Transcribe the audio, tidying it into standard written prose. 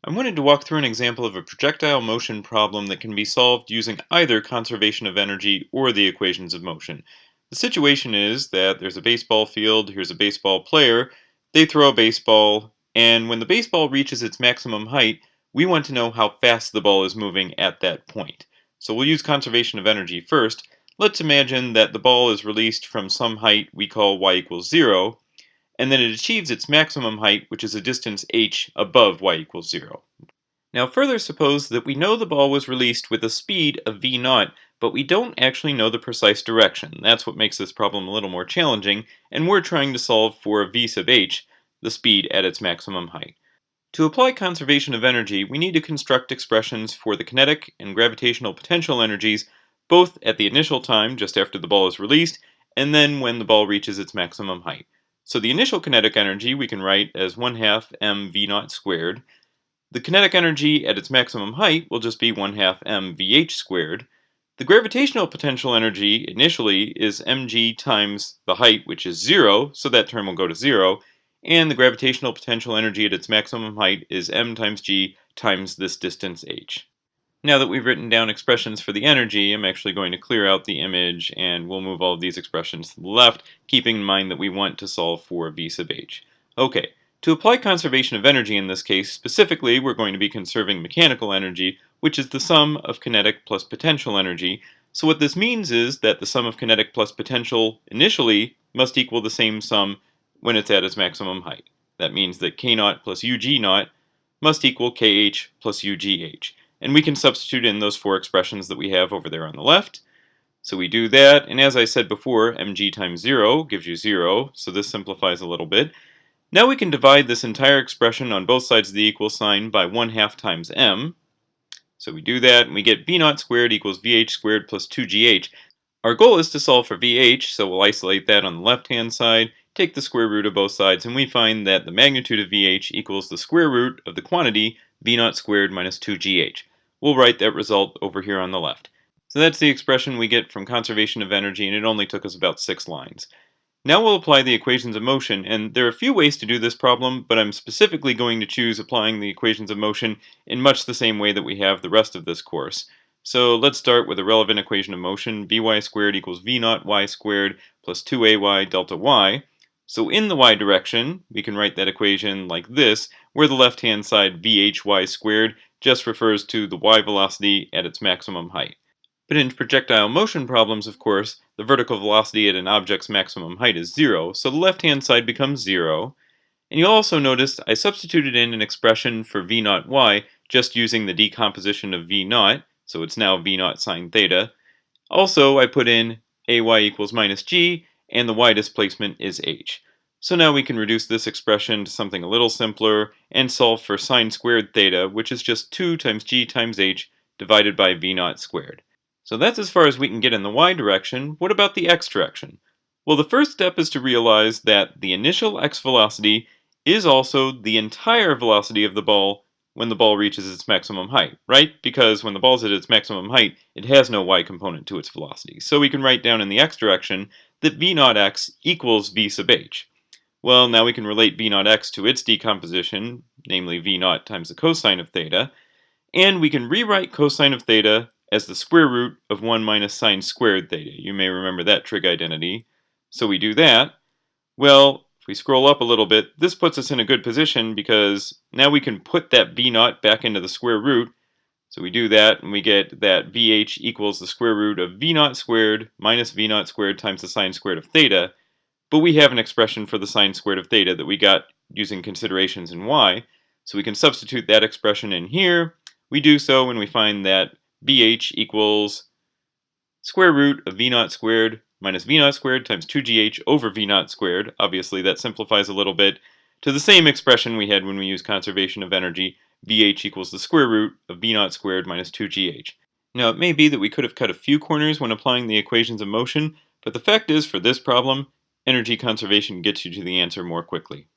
I wanted to walk through an example of a projectile motion problem that can be solved using either conservation of energy or the equations of motion. The situation is that there's a baseball field, here's a baseball player, they throw a baseball, and when the baseball reaches its maximum height, we want to know how fast the ball is moving at that point. So we'll use conservation of energy first. Let's imagine that the ball is released from some height we call y equals 0, and then it achieves its maximum height, which is a distance h above y equals 0. Now further suppose that we know the ball was released with a speed of v0, but we don't actually know the precise direction. That's what makes this problem a little more challenging, and we're trying to solve for v sub h, the speed at its maximum height. To apply conservation of energy, we need to construct expressions for the kinetic and gravitational potential energies, both at the initial time, just after the ball is released, and then when the ball reaches its maximum height. So the initial kinetic energy we can write as 1/2 mv0 squared. The kinetic energy at its maximum height will just be 1/2 mvh squared. The gravitational potential energy initially is mg times the height, which is 0, so that term will go to 0, and the gravitational potential energy at its maximum height is m times g times this distance h. Now that we've written down expressions for the energy, I'm actually going to clear out the image and we'll move all of these expressions to the left, keeping in mind that we want to solve for v sub h. Okay, to apply conservation of energy in this case, specifically we're going to be conserving mechanical energy, which is the sum of kinetic plus potential energy. So what this means is that the sum of kinetic plus potential initially must equal the same sum when it's at its maximum height. That means that k0 plus ug0 must equal kh plus ugh. And we can substitute in those four expressions that we have over there on the left. So we do that, and as I said before, mg times 0 gives you 0, so this simplifies a little bit. Now we can divide this entire expression on both sides of the equal sign by 1/2 times m. So we do that, and we get v0 squared equals vh squared plus 2gh. Our goal is to solve for vh, so we'll isolate that on the left-hand side, take the square root of both sides, and we find that the magnitude of vh equals the square root of the quantity v0 squared minus 2gh. We'll write that result over here on the left. So that's the expression we get from conservation of energy, and it only took us about 6 lines. Now we'll apply the equations of motion, and there are a few ways to do this problem, but I'm specifically going to choose applying the equations of motion in much the same way that we have the rest of this course. So let's start with a relevant equation of motion, vy squared equals v0 y squared plus 2ay delta y. So in the y direction, we can write that equation like this, where the left-hand side vhy squared just refers to the y velocity at its maximum height. But in projectile motion problems, of course, the vertical velocity at an object's maximum height is 0, so the left-hand side becomes 0. And you'll also notice I substituted in an expression for v0 y just using the decomposition of v0, so it's now v0 sine theta. Also, I put in ay equals minus g, and the y displacement is h. So now we can reduce this expression to something a little simpler and solve for sine squared theta, which is just 2 times g times h divided by v0 squared. So that's as far as we can get in the y direction. What about the x direction? Well, the first step is to realize that the initial x velocity is also the entire velocity of the ball when the ball reaches its maximum height, right? Because when the ball's at its maximum height, it has no y component to its velocity. So we can write down in the x direction that v0x equals v sub h. Well, now we can relate v0x to its decomposition, namely v0 times the cosine of theta, and we can rewrite cosine of theta as the square root of 1 minus sine squared theta. You may remember that trig identity. So we do that. Well, if we scroll up a little bit, this puts us in a good position because now we can put that v0 back into the square root. So we do that, and we get that vh equals the square root of v0 squared minus v0 squared times the sine squared of theta. But we have an expression for the sine squared of theta that we got using considerations in y. So we can substitute that expression in here. We do so when we find that vh equals square root of v0 squared minus v0 squared times 2gh over v0 squared. Obviously that simplifies a little bit to the same expression we had when we used conservation of energy. vh equals the square root of v0 squared minus 2gh. Now it may be that we could have cut a few corners when applying the equations of motion, but the fact is for this problem, energy conservation gets you to the answer more quickly.